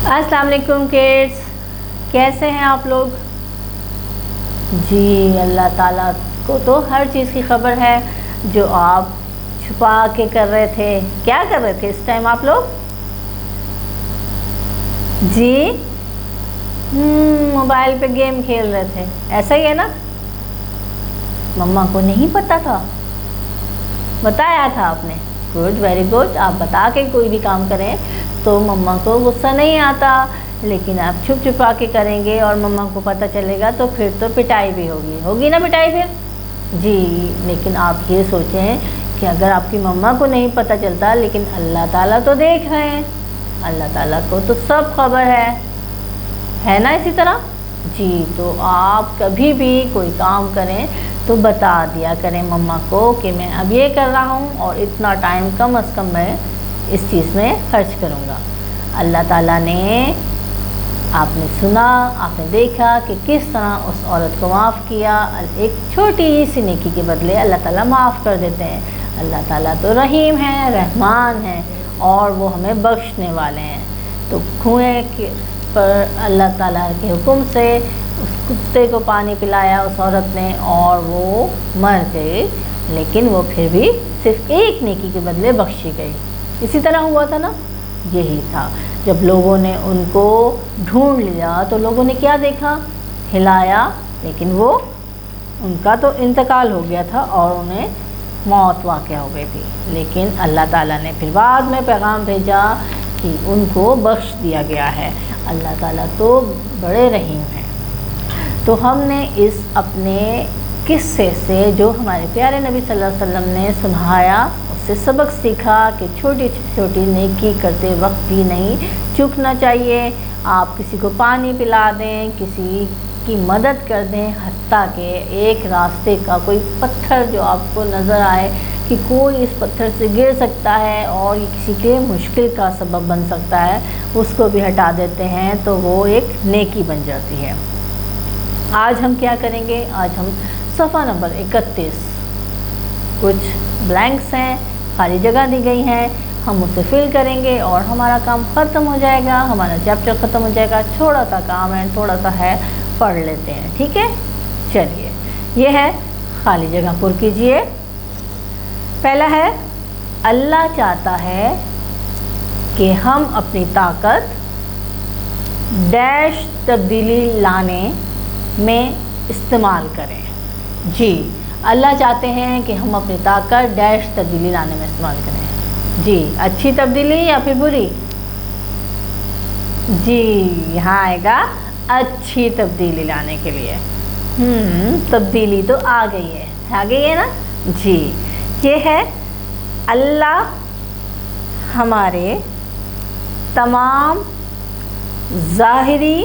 अस्सलाम वालेकुम किड्स, कैसे हैं आप लोग? जी, अल्लाह ताला को तो हर चीज़ की खबर है। जो आप छुपा के कर रहे थे, क्या कर रहे थे इस टाइम आप लोग? जी, मोबाइल पे गेम खेल रहे थे, ऐसा ही है ना? मम्मा को नहीं पता था, बताया था आपने। Good, very good. आप बता के कोई भी काम करें तो मम्मा को गुस्सा नहीं आता, लेकिन आप छुप छुपा के करेंगे और मम्मा को पता चलेगा तो फिर तो पिटाई भी होगी ना पिटाई फिर? जी, लेकिन आप ये सोचें कि अगर आपकी मम्मा को नहीं पता चलता, लेकिन अल्लाह ताला तो देख रहे हैं, अल्लाह ताला को तो सब खबर है ना? इसी तरह जी, तो आप कभी भी कोई काम करें तो बता दिया करें मम्मा को कि मैं अब ये कर रहा हूँ और इतना टाइम कम से कम मैं इस चीज़ में खर्च करूँगा। अल्लाह ताला ने, आपने सुना, आपने देखा कि किस तरह उस औरत को माफ़ किया। एक छोटी सी नेकी के बदले अल्लाह ताला माफ़ कर देते हैं। अल्लाह ताला तो रहीम है, रहमान है और वो हमें बख्शने वाले हैं। तो कुएँ पर अल्लाह ताला के हुक्म से उस कुत्ते को पानी पिलाया उस औरत ने और वो मर गई, लेकिन वो फिर भी सिर्फ एक नेकी के बदले बख्शी गई। इसी तरह हुआ था ना? यही था, जब लोगों ने उनको ढूंढ लिया तो लोगों ने क्या देखा? हिलाया, लेकिन वो उनका तो इंतकाल हो गया था और उन्हें मौत वाक़या हो गई थी। लेकिन अल्लाह ताला ने फिर बाद में पैगाम भेजा कि उनको बख्श दिया गया है। अल्लाह ताला तो बड़े रहीम हैं। तो हमने इस अपने किस्से से जो हमारे प्यारे नबी सल्लल्लाहु अलैहि वसल्लम ने सुनाया, उससे सबक सीखा कि छोटी छोटी नेकी करते वक्त भी नहीं चूकना चाहिए। आप किसी को पानी पिला दें, किसी की मदद कर दें, हत्ता के एक रास्ते का कोई पत्थर जो आपको नज़र आए कि कोई इस पत्थर से गिर सकता है और ये किसी के मुश्किल का सबब बन सकता है, उसको भी हटा देते हैं तो वो एक नेकी बन जाती है। आज हम क्या करेंगे? आज हम सफ़ा नंबर 31, कुछ ब्लैंक्स हैं, खाली जगह दी गई हैं, हम उसे फिल करेंगे और हमारा काम ख़त्म हो जाएगा, हमारा चैप्टर ख़त्म हो जाएगा। थोड़ा सा काम है, थोड़ा सा है, पढ़ लेते हैं, ठीक है? चलिए, ये है, खाली जगह पुर कीजिए। पहला है, अल्लाह चाहता है कि हम अपनी ताकत डैश तब्दीली लाने में इस्तेमाल करें। जी, अल्लाह चाहते हैं कि हम अपनी ताकत डैश तब्दीली लाने में इस्तेमाल करें। जी, अच्छी तब्दीली या फिर बुरी? जी, यहाँ आएगा अच्छी तब्दीली लाने के लिए। तब्दीली तो आ गई है ना? जी, ये है, अल्लाह हमारे तमाम ज़ाहिरी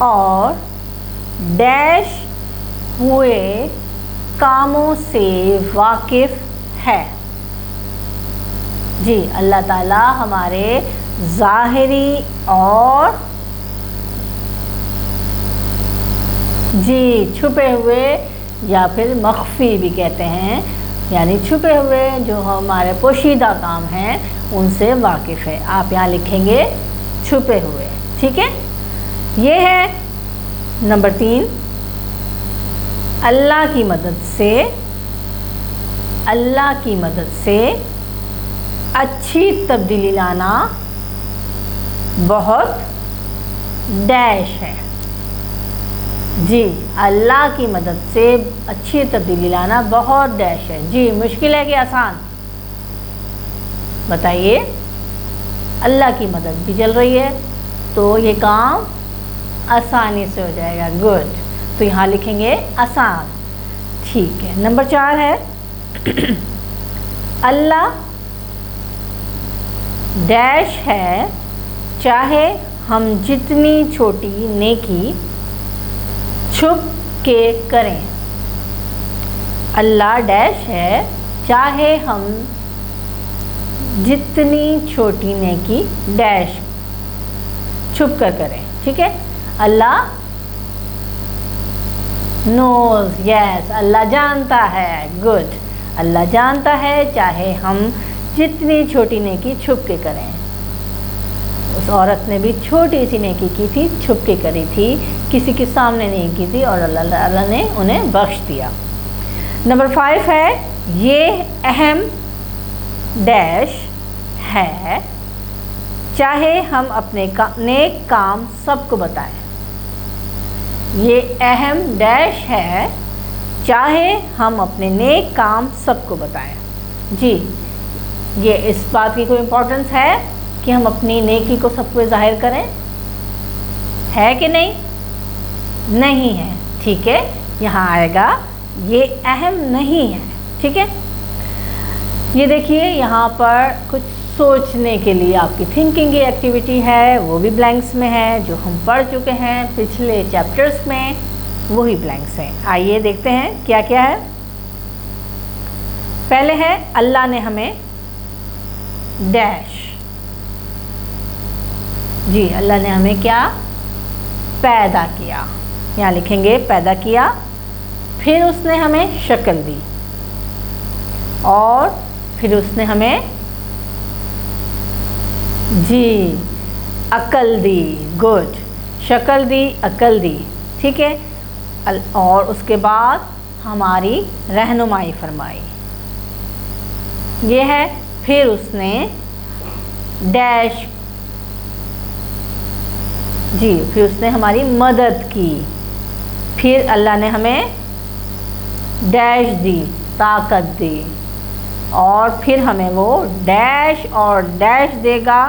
और डैश हुए कामों से वाकिफ़ है। जी, अल्लाह ताला हमारे ज़ाहिरी और जी छुपे हुए या फिर मख्फी भी कहते हैं, यानी छुपे हुए जो हमारे पोशीदा काम हैं उनसे वाकिफ़ है। आप यहाँ लिखेंगे छुपे हुए, ठीक है? ये है नंबर 3, अल्लाह की मदद से अच्छी तब्दीली लाना बहुत डैश है। जी, अल्लाह की मदद से अच्छी तब्दीली लाना बहुत डैश है। जी, मुश्किल है कि आसान? बताइए। अल्लाह की मदद भी चल रही है तो ये काम आसानी से हो जाएगा। गुड, तो यहाँ लिखेंगे आसान, ठीक है। नंबर 4 है, अल्लाह डैश है, चाहे हम जितनी छोटी नेकी छुप के करें। अल्लाह डैश है, चाहे हम जितनी छोटी नेकी डैश छुप कर करें, ठीक है? अल्लाह नोज़, यस, अल्लाह जानता है। गुड, अल्लाह जानता है चाहे हम जितनी छोटी नेकी छुप के करें। उस औरत ने भी छोटी सी नेकी की थी, छुप के करी थी, किसी के सामने नहीं की थी, और अल्लाह ताला ने उन्हें बख्श दिया। नंबर 5 है, ये अहम डैश है, चाहे हम अपने नेक काम सबको बताएं। ये अहम डैश है, चाहे हम अपने नेक काम सबको बताएं। जी, ये इस बात की कोई इम्पोर्टेंस है कि हम अपनी नेकी को सबको ज़ाहिर करें, है कि नहीं? नहीं है, ठीक है। यहाँ आएगा ये अहम नहीं है, ठीक है। ये देखिए यहाँ पर कुछ सोचने के लिए आपकी थिंकिंग की एक्टिविटी है, वो भी ब्लैंक्स में है, जो हम पढ़ चुके हैं पिछले चैप्टर्स में, वही ब्लैंक्स हैं। आइए देखते हैं क्या क्या है। पहले है, अल्लाह ने हमें डैश। जी, अल्लाह ने हमें क्या पैदा किया, यहाँ लिखेंगे पैदा किया। फिर उसने हमें शक्ल दी, और फिर उसने हमें जी अक्ल दी। गुड, शक्ल दी, अक्ल दी, ठीक है। और उसके बाद हमारी रहनुमाई फरमाई, ये है। फिर उसने डैश, जी, फिर उसने हमारी मदद की। फिर अल्लाह ने हमें डैश दी, ताकत दी, और फिर हमें वो डैश और डैश देगा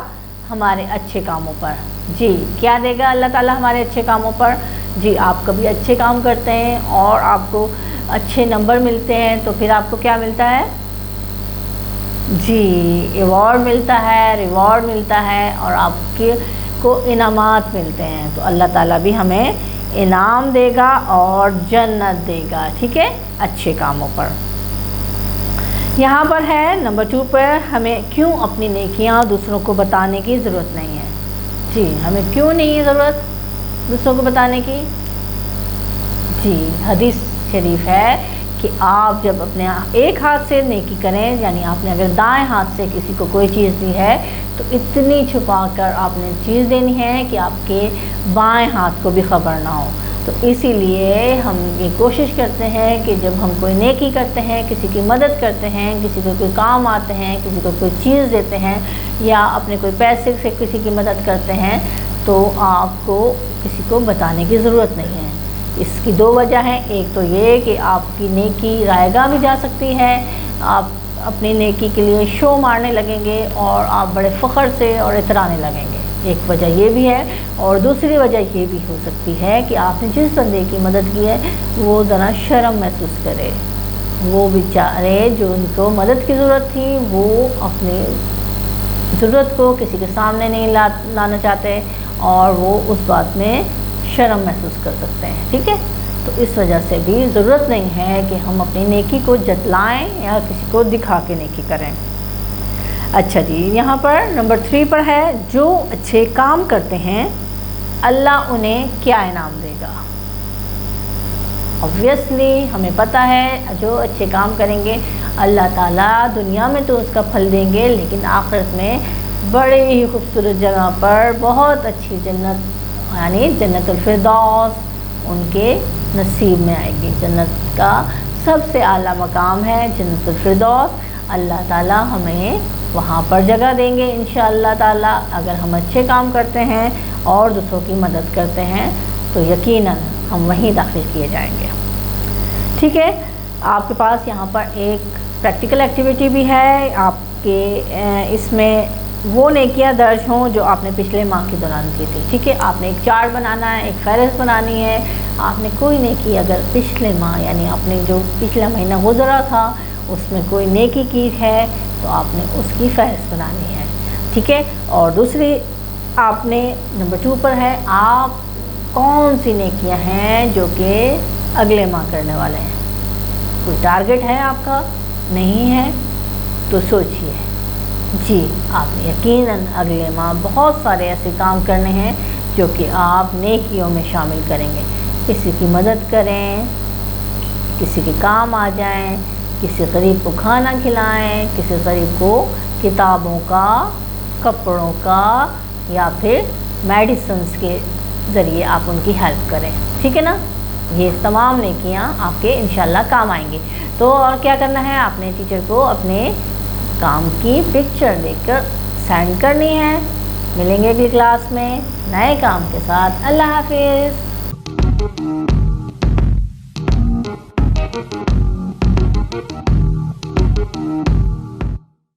हमारे अच्छे कामों पर। जी, क्या देगा अल्लाह ताला हमारे अच्छे कामों पर? जी, आप कभी अच्छे काम करते हैं और आपको अच्छे नंबर मिलते हैं, तो फिर आपको क्या मिलता है? जी, अवार्ड मिलता है, रिवॉर्ड मिलता है, और आपके को इनामात मिलते हैं। तो अल्लाह ताला भी हमें इनाम देगा और जन्नत देगा, ठीक है, अच्छे कामों पर। यहाँ पर है नंबर 2 पर, हमें क्यों अपनी नेकियाँ दूसरों को बताने की ज़रूरत नहीं है। जी, हमें क्यों नहीं है ज़रूरत दूसरों को बताने की? जी, हदीस शरीफ है कि आप जब अपने एक हाथ से नेकी करें, यानी आपने अगर दाएं हाथ से किसी को कोई चीज़ दी है, तो इतनी छुपाकर आपने चीज़ देनी है कि आपके बाएं हाथ को भी ख़बर ना हो। तो इसीलिए हम ये कोशिश करते हैं कि जब हम कोई नेकी करते हैं, किसी की मदद करते हैं, किसी को कोई काम आते हैं, किसी को कोई चीज़ देते हैं, या अपने कोई पैसे से किसी की मदद करते हैं, तो आपको किसी को बताने की ज़रूरत नहीं है। इसकी 2 वजह हैं। एक तो ये कि आपकी नेकी रायगा भी जा सकती है, आप अपनी नेकी के लिए शो मारने लगेंगे और आप बड़े फ़ख्र से और इतराने लगेंगे, एक वजह ये भी है। और दूसरी वजह ये भी हो सकती है कि आपने जिस बंदे की मदद की है वो ज़रा शर्म महसूस करे, वो बेचारे जो उनको मदद की ज़रूरत थी वो अपनी ज़रूरत को किसी के सामने नहीं लाना चाहते, और वो उस बात में शर्म महसूस कर सकते हैं, ठीक है। तो इस वजह से भी ज़रूरत नहीं है कि हम अपनी नेकी को जतलाएं या किसी को दिखा के नेकी करें। अच्छा जी, यहाँ पर नंबर 3 पर है, जो अच्छे काम करते हैं अल्लाह उन्हें क्या इनाम देगा। ऑब्वियसली हमें पता है, जो अच्छे काम करेंगे अल्लाह ताला दुनिया में तो उसका फल देंगे, लेकिन आखिरत में बड़े ही खूबसूरत जगह पर बहुत अच्छी जन्नत, यानी जन्नतुल फिरदौस उनके नसीब में आएगी। जन्नत का सबसे आला मकाम है जन्नतुल फिरदौस। अल्लाह ताला हमें वहाँ पर जगह देंगे इंशाअल्लाह ताला, अगर हम अच्छे काम करते हैं और दूसरों की मदद करते हैं तो यकीनन हम वहीं दाखिल किए जाएंगे, ठीक है। आपके पास यहाँ पर एक प्रैक्टिकल एक्टिविटी भी है, आपके इसमें वो नेकियां दर्ज हों जो आपने पिछले माह के दौरान की थी, ठीक है। आपने एक चार्ट बनाना है, एक फहरिस्त बनानी है। आपने कोई नेकी अगर पिछले माह, यानी आपने जो पिछला महीना गुजरा था उसमें कोई नेकी की है, तो आपने उसकी फहरिस्त बनानी है, ठीक है। और दूसरी आपने नंबर 2 पर है, आप कौन सी नेकियां हैं जो कि अगले माह करने वाले हैं। कोई टारगेट है आपका? नहीं है तो सोचिए। जी, आपने यकीनन अगले माह बहुत सारे ऐसे काम करने हैं जो कि आप नेकियों में शामिल करेंगे। किसी की मदद करें, किसी के काम आ जाएं, किसी गरीब को खाना खिलाएं, किसी गरीब को किताबों का, कपड़ों का, یا پھر میڈیسنس کے ذریعے آپ ان کی ہیلپ کریں، ٹھیک ہے نا؟ یہ تمام نیکیاں آپ کے انشاءاللہ کام آئیں گی۔ تو اور کیا کرنا ہے، آپ نے ٹیچر کو اپنے کام کی پکچر دیکھ کر سینڈ کرنی ہے۔ ملیں گے اگلی کلاس میں نئے کام کے ساتھ۔ اللہ حافظ۔